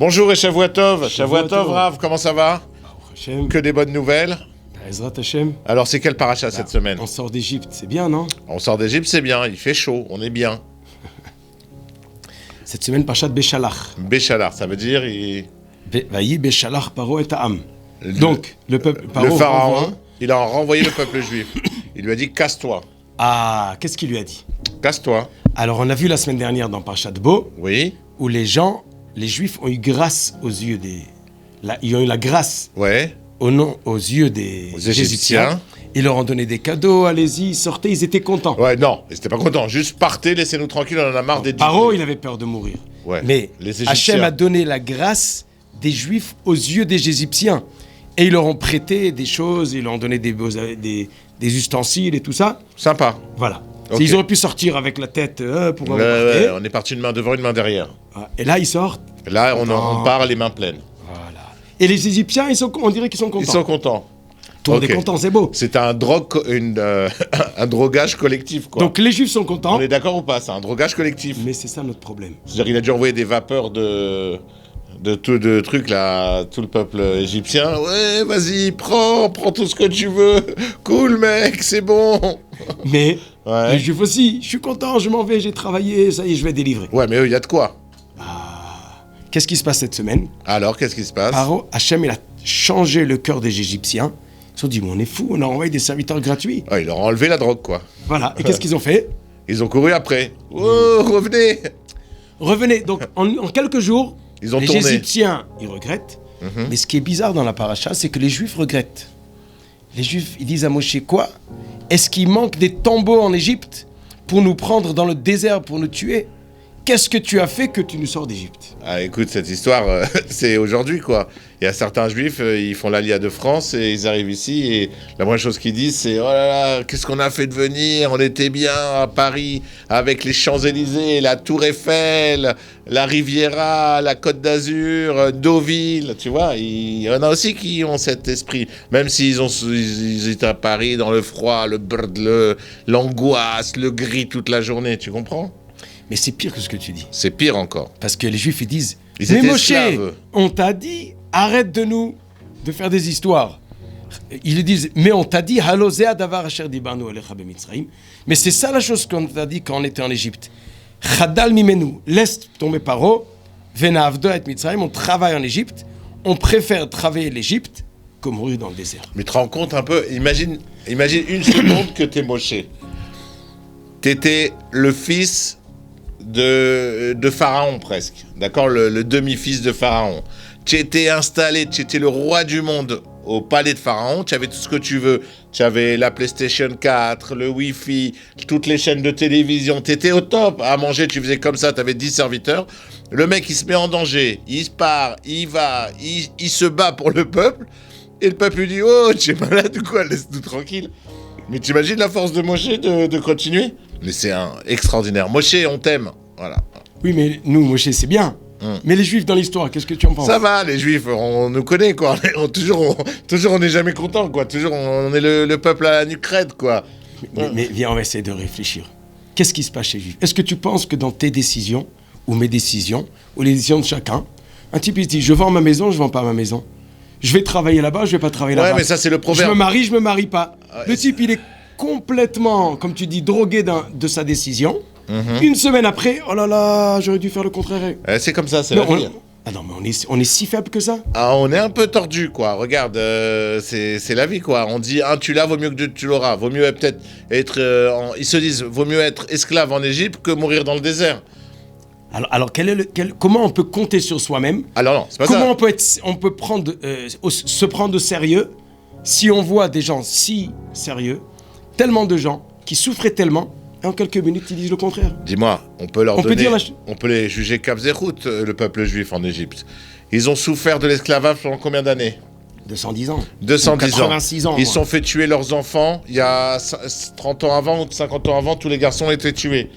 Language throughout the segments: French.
Bonjour et Shavuot Tov, Rav, comment ça va? Hashem. Que des bonnes nouvelles. Ezrat Hashem. Alors c'est quelle paracha cette semaine? On sort d'Égypte, c'est bien, non? On sort d'Égypte, c'est bien, il fait chaud, on est bien. Cette semaine, Parashat Béchalach. Béchalar, ça veut dire... Vayi Béchalach Paro et Ta'am. Donc, le peuple... Le pharaon, il a renvoyé le peuple juif. Il lui a dit « casse-toi ». Ah, qu'est-ce qu'il lui a dit? Casse-toi. Alors, on a vu la semaine dernière dans Parashat Bo, Oui. où les Juifs ont eu grâce aux yeux des... Ils ont eu la grâce Ouais. aux yeux des Égyptiens. Ils leur ont donné des cadeaux, allez-y, sortez, ils étaient contents. Ouais, non, ils étaient pas contents. Juste partez, laissez-nous tranquilles, on en a marre des... Paro, il avait peur de mourir. Ouais. Mais Les Égyptiens. Hachem a donné la grâce des Juifs aux yeux des Égyptiens. Et ils leur ont prêté des choses, ils leur ont donné des ustensiles et tout ça. Sympa. Voilà. Ok. Ils auraient pu sortir avec la tête pour Ouais, on est parti une main devant, une main derrière. Et là, ils sortent. Là, on part les mains pleines. Voilà. Et les Égyptiens, on dirait qu'ils sont contents. Ils sont contents. Tout le monde Ok. est content, c'est beau. C'est un un drogage collectif, quoi. Donc les Juifs sont contents. On est d'accord ou pas? C'est un drogage collectif. Mais c'est ça notre problème. C'est-à-dire qu'il a déjà envoyé des vapeurs de trucs là, tout le peuple égyptien. Ouais, vas-y, prends tout ce que tu veux. Cool, mec, c'est bon. Mais Ouais. les Juifs aussi, je suis content, je m'en vais, j'ai travaillé, ça y est, je vais délivrer. Ouais, mais eux, il y a de quoi. Qu'est-ce qui se passe cette semaine? Alors, qu'est-ce qui se passe? Paro, Hachem, il a changé le cœur des Égyptiens. Ils se sont dit, mais on est fous, on a envoyé des serviteurs gratuits. Ouais, ils leur ont enlevé la drogue, quoi. Voilà. Et qu'est-ce qu'ils ont fait? Ils ont couru après. Oh, revenez. Revenez. Donc, en quelques jours, Ils ont les tourné. Égyptiens, ils regrettent. Mais ce qui est bizarre dans la paracha, c'est que les Juifs regrettent. Les Juifs, ils disent à Moshe, quoi? Est-ce qu'il manque des tombeaux en Égypte pour nous prendre dans le désert, pour nous tuer? Qu'est-ce que tu as fait que tu nous sors d'Égypte? Ah, écoute, cette histoire, c'est aujourd'hui, quoi. Il y a certains juifs, ils font l'Aliyah de France et ils arrivent ici et la première chose qu'ils disent, c'est « Oh là là, qu'est-ce qu'on a fait de venir? On était bien à Paris avec les Champs-Élysées, la Tour Eiffel, la Riviera, la Côte d'Azur, Deauville. » Tu vois, il y en a aussi qui ont cet esprit. Même s'ils ils étaient à Paris dans le froid, le brd, l'angoisse, le gris toute la journée. Tu comprends? Mais c'est pire que ce que tu dis. C'est pire encore. Parce que les Juifs, ils disent, Ils mais étaient Moshe, esclaves. on t'a dit, arrête de faire des histoires. Ils disent, mais on t'a dit, Halozea davar asher dibanu alecha b'Mitzrayim. Mais c'est ça la chose qu'on t'a dit quand on était en Égypte. Chadal mimenu, laisse tomber Paro, vena avdo et Mitzrayim, on travaille en Égypte, on préfère travailler l'Égypte que mourir dans le désert. Mais tu te rends compte un peu, imagine une seconde que t'es Moshe. T'étais le fils de Pharaon presque, d'accord, le demi-fils de Pharaon. Tu étais installé, tu étais le roi du monde au palais de Pharaon, tu avais tout ce que tu veux. Tu avais la PlayStation 4, le Wi-Fi, toutes les chaînes de télévision, tu étais au top. À manger, tu faisais comme ça, tu avais 10 serviteurs. Le mec, il se met en danger, il se part, il va, il se bat pour le peuple. Et le peuple lui dit « Oh, tu es malade ou quoi? Laisse-nous tranquille. » Mais t'imagines la force de Moshe de continuer? Mais c'est extraordinaire. Moshe, on t'aime. Voilà. Oui, mais nous, Moshe, c'est bien. Mais les Juifs dans l'histoire, qu'est-ce que tu en penses? Ça va, les Juifs, on nous connaît, quoi. Toujours, on n'est jamais content, quoi. Toujours, on est le peuple à la nuque raide, quoi. Mais viens, on va essayer de réfléchir. Qu'est-ce qui se passe chez les Juifs? Est-ce que tu penses que dans tes décisions, ou mes décisions, ou les décisions de chacun, un type il se dit, je vends ma maison, je vends pas ma maison. Je vais travailler là-bas, je vais pas travailler là-bas. Ouais, mais ça, c'est le proverbe. Je me marie pas. Le type, il est complètement, comme tu dis, drogué de sa décision. Une semaine après, oh là là, j'aurais dû faire le contraire. C'est comme ça, c'est la vie. Ah non, mais on est si faible que ça. Ah, on est un peu tordu, quoi. Regarde, c'est la vie, quoi. On dit un tu l'as, vaut mieux que deux tu l'auras. Vaut mieux peut-être être. Ils se disent, vaut mieux être esclave en Égypte que mourir dans le désert. Alors comment on peut compter sur soi-même? Alors non, c'est pas Comment ça. on peut se prendre au sérieux si on voit des gens si sérieux, tellement de gens qui souffraient tellement, et en quelques minutes ils disent le contraire. Dis-moi, on peut leur On peut donner. dire On peut les juger Kabzerhout, le peuple juif en Égypte. Ils ont souffert de l'esclavage pendant combien d'années? 210 ans. 210 ans. 86 ans. Ils se sont fait tuer leurs enfants. Il y a 30 ans avant ou 50 ans avant, tous les garçons étaient tués.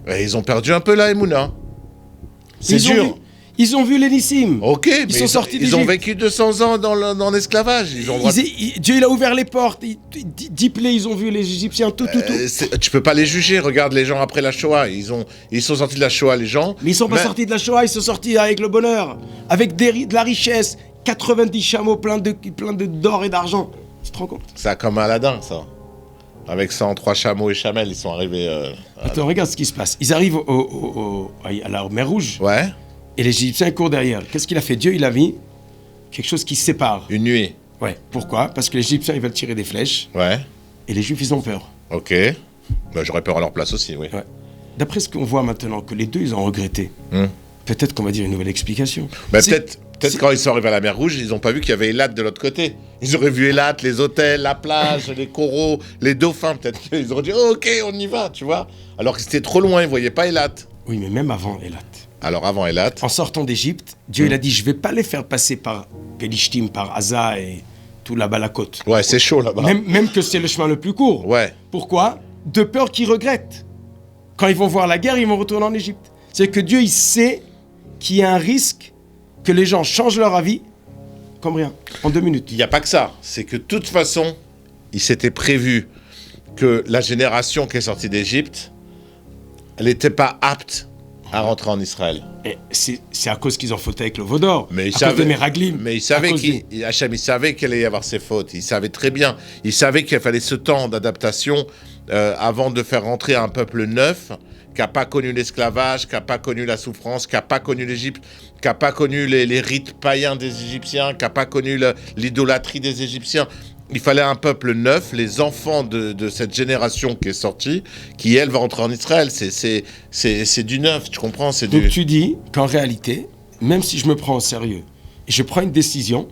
Et ils ont perdu un peu la Emouna. C'est dur. Ils ont vu les Nissim. Ok, mais sont sortis ils ont d'Égypte. vécu 200 ans dans l'esclavage. Ils ont le droit de- Dieu, il a ouvert les portes. 10 plaies, ils ont vu les Égyptiens, tout. Tu peux pas les juger. Regarde les gens après la Shoah. Ils sont sortis de la Shoah, les gens. Mais ils sont pas sortis de la Shoah, ils sont sortis avec le bonheur, avec de la richesse, 90 chameaux pleins d'or et d'argent. Tu te rends compte? C'est comme Aladdin, ça. Avec 103 chameaux et chamelles, ils sont arrivés. Attends, regarde ce qui se passe. Ils arrivent à la mer Rouge, Ouais, et les Égyptiens courent derrière. Qu'est-ce qu'il a fait? Dieu, il a mis quelque chose qui sépare. une nuit. Ouais. Pourquoi? Parce que les Égyptiens, ils veulent tirer des flèches, Ouais, et les Juifs, ils ont peur. ok. Bah, j'aurais peur à leur place aussi, oui. Ouais. D'après ce qu'on voit maintenant, que les deux, ils ont regretté, Hmm. peut-être qu'on va dire une nouvelle explication. Bah, C'est- peut-être c'est- quand ils sont arrivés à la mer Rouge, ils n'ont pas vu qu'il y avait Eilat de l'autre côté. Ils auraient vu Eilat, les hôtels, la plage, les coraux, les dauphins. Peut-être qu'ils auraient dit oh, ok, on y va, tu vois. Alors que c'était trop loin, ils ne voyaient pas Eilat. Oui, mais même avant Eilat. Alors avant Eilat, En sortant d'Égypte, Dieu il a dit, je vais pas les faire passer par Pelishtim, par Gaza et tout là-bas la côte. ouais, c'est chaud là-bas. Même que c'est le chemin le plus court. Ouais, Pourquoi? De peur qu'ils regrettent. Quand ils vont voir la guerre, ils vont retourner en Égypte. C'est que Dieu, il sait qu'il y a un risque que les gens changent leur avis comme rien, en 2 minutes. il n'y a pas que ça. C'est que de toute façon, il s'était prévu que la génération qui est sortie d'Égypte, elle n'était pas apte à rentrer en Israël. Et c'est à cause qu'ils ont fauté avec le veau d'or, Mais il à savait, cause de Meraglim. mais il savait à cause Hachem, il savait qu'il allait y avoir ses fautes. Il savait très bien. Il savait qu'il fallait ce temps d'adaptation avant de faire rentrer un peuple neuf qui n'a pas connu l'esclavage, qui n'a pas connu la souffrance, qui n'a pas connu l'Égypte, qui n'a pas connu les rites païens des Égyptiens, qui n'a pas connu l'idolâtrie des Égyptiens. Il fallait un peuple neuf, les enfants de cette génération qui est sortie, qui, elle, va rentrer en Israël. C'est du neuf, tu comprends? C'est Donc du... tu dis qu'en réalité, même si je me prends au sérieux et je prends une décision,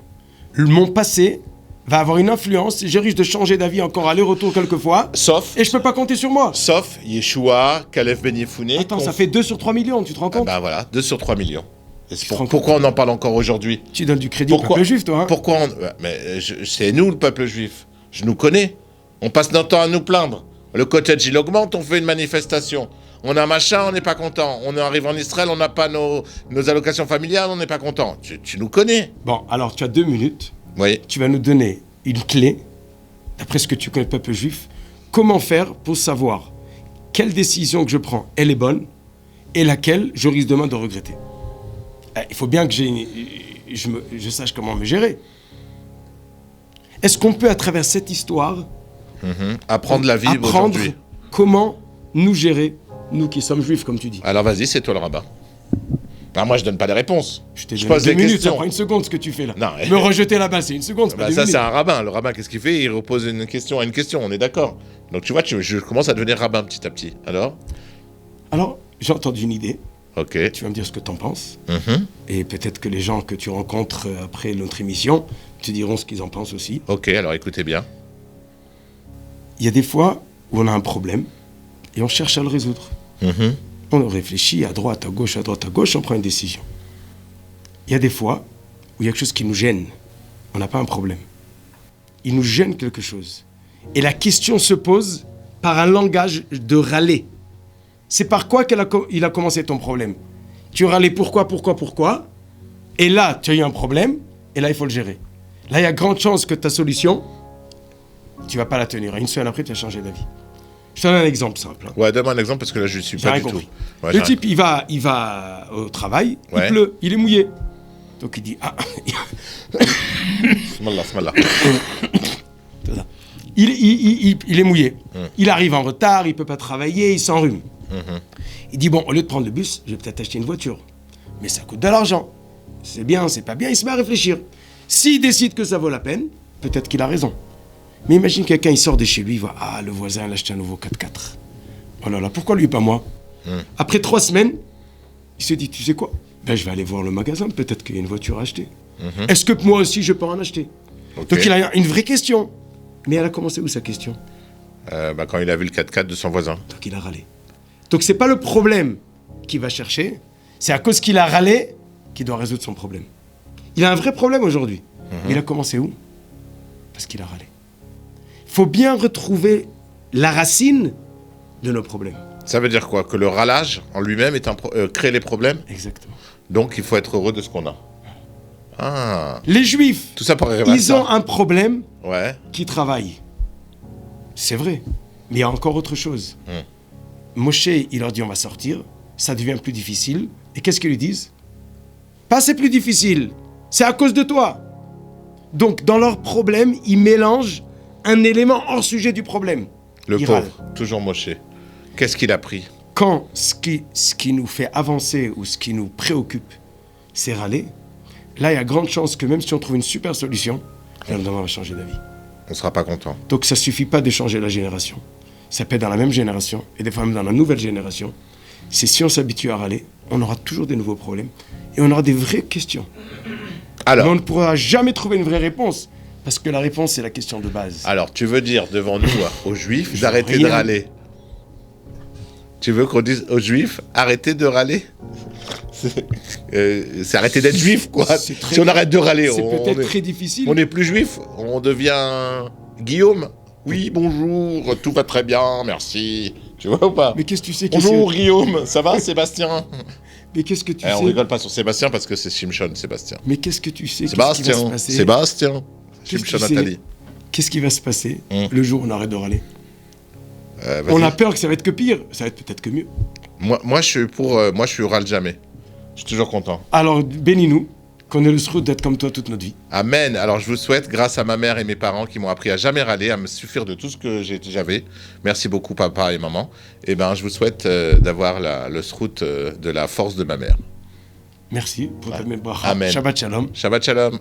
mon passé va avoir une influence et je risque de changer d'avis encore aller-retour quelquefois Sauf... et je peux pas compter sur moi. Sauf Yeshua, Caleb Ben Yefouné. Attends, ça fait 2 sur 3 millions, tu te rends compte? Ben voilà, 2 sur 3 millions. Et c'est te rends pourquoi on en parle encore aujourd'hui? Tu donnes du crédit au peuple juif, toi. Hein? Pourquoi mais c'est nous, le peuple juif. Je nous connais. On passe notre temps à nous plaindre. Le cottage, il augmente, on fait une manifestation. On a machin, on n'est pas content. On arrive en Israël, on n'a pas nos allocations familiales, on n'est pas content. Tu nous connais. Bon, alors tu as 2 minutes. Oui. Tu vas nous donner une clé, d'après ce que tu connais le peuple juif, comment faire pour savoir quelle décision que je prends, elle est bonne, et laquelle je risque demain de regretter. Il faut bien que je sache comment me gérer. Est-ce qu'on peut, à travers cette histoire, Apprendre la vie apprendre aujourd'hui. comment nous gérer, nous qui sommes juifs, comme tu dis? Alors vas-y, c'est toi le rabbin. Ben, moi, je donne pas les réponses. Je t'ai Je donné pose 2 des minutes, ça questions. prend 1 seconde ce que tu fais là. Non, Me rejeter la balle, c'est 1 seconde, c'est pas Bah, 2 ça, minutes. c'est un rabbin. Le rabbin, qu'est-ce qu'il fait? Il repose une question à une question, on est d'accord. Donc, tu vois, je commence à devenir rabbin petit à petit. Alors? Alors, j'ai entendu une idée, Ok. tu vas me dire ce que tu en penses, Mhm. et peut-être que les gens que tu rencontres après notre émission te diront ce qu'ils en pensent aussi. Ok, alors écoutez bien. Il y a des fois où on a un problème, et on cherche à le résoudre. Mhm. On réfléchit à droite, à gauche, on prend une décision. Il y a des fois où il y a quelque chose qui nous gêne. On n'a pas un problème. Il nous gêne quelque chose. Et la question se pose par un langage de râler. C'est par quoi il a commencé ton problème? Tu râlais pourquoi? Et là, tu as eu un problème, et là, il faut le gérer. Là, il y a grande chance que ta solution, tu ne vas pas la tenir. Et une semaine après, tu as changé d'avis. Je te donne un exemple simple. Hein. Ouais, donne-moi un exemple parce que là, je suis J'ai pas rien du tout. compris. Ouais, Le j'ai type, il va au travail, Ouais. il pleut, il est mouillé. Donc il dit, ah, Smallah. il est mouillé. Il arrive en retard, il peut pas travailler, il s'enrhume. Il dit, bon, au lieu de prendre le bus, je vais peut-être acheter une voiture. Mais ça coûte de l'argent. C'est bien, c'est pas bien, il se met à réfléchir. S'il décide que ça vaut la peine, peut-être qu'il a raison. Mais imagine quelqu'un, il sort de chez lui, il voit, ah, le voisin, il a acheté un nouveau 4x4. Oh là là, pourquoi lui et pas moi? Après 3 semaines, il se dit, tu sais quoi? Ben, je vais aller voir le magasin, peut-être qu'il y a une voiture à acheter. Est-ce que moi aussi, je peux en acheter? Ok. Donc il a une vraie question. Mais elle a commencé où, sa question? Bah, quand il a vu le 4x4 de son voisin. Donc il a râlé. Donc c'est pas le problème qu'il va chercher, c'est à cause qu'il a râlé qu'il doit résoudre son problème. Il a un vrai problème aujourd'hui. Il a commencé où? Parce qu'il a râlé. Il faut bien retrouver la racine de nos problèmes. Ça veut dire quoi? Que le râlage en lui-même crée les problèmes? Exactement. Donc, il faut être heureux de ce qu'on a. Ah, Les Juifs, tout ça pour arriver à ils ça. ont un problème Ouais. qui travaille. C'est vrai. Mais il y a encore autre chose. Moshe, il leur dit on va sortir, ça devient plus difficile. Et qu'est-ce qu'ils lui disent? Pas c'est plus difficile, c'est à cause de toi. Donc dans leur problème, ils mélangent un élément hors sujet du problème. Le Ils pauvre, râlent. toujours Moshe. Qu'est-ce qu'il a pris? Quand ce qui nous fait avancer ou ce qui nous préoccupe, c'est râler, là il y a grande chance que même si on trouve une super solution, le lendemain on va changer d'avis. On ne sera pas content. Donc ça suffit pas de changer la génération. Ça peut être dans la même génération, et des fois même dans la nouvelle génération. C'est si on s'habitue à râler, on aura toujours des nouveaux problèmes, et on aura des vraies questions. Alors, Mais on ne pourra jamais trouver une vraie réponse, parce que la réponse, c'est la question de base. alors, tu veux dire devant nous, aux Juifs, d'arrêter de rien. râler? Tu veux qu'on dise aux Juifs, arrêtez de râler? C'est arrêter d'être juif, quoi. C'est très- Si on arrête de râler, C'est on peut-être est- très difficile. on n'est plus juif, on devient Guillaume. Oui, bonjour, tout va très bien, merci. Tu vois ou pas? Mais qu'est-ce que tu sais Bonjour Guillaume, ça va Sébastien? Mais qu'est-ce que tu On sais rigole pas sur Sébastien parce que c'est Shimshon, Sébastien. Mais qu'est-ce que tu sais Qu'est-ce qui va se Sébastien, passer Sébastien. Qu'est-ce que Shimshon tu sais Nathalie. Qu'est-ce qui va se passer le jour où on arrête de râler? Vas-y. On a peur que ça va être que pire. Ça va être peut-être que mieux. Moi, je suis râle jamais. Je suis toujours content. Alors, bénis-nous, qu'on ait le sroud d'être comme toi toute notre vie. Amen. Alors, je vous souhaite, grâce à ma mère et mes parents qui m'ont appris à jamais râler, à me suffire de tout ce que j'avais. Merci beaucoup, papa et maman. Et ben, je vous souhaite d'avoir le srout de la force de ma mère. Merci pour ta bracha. Amen. Shabbat shalom. Shabbat shalom.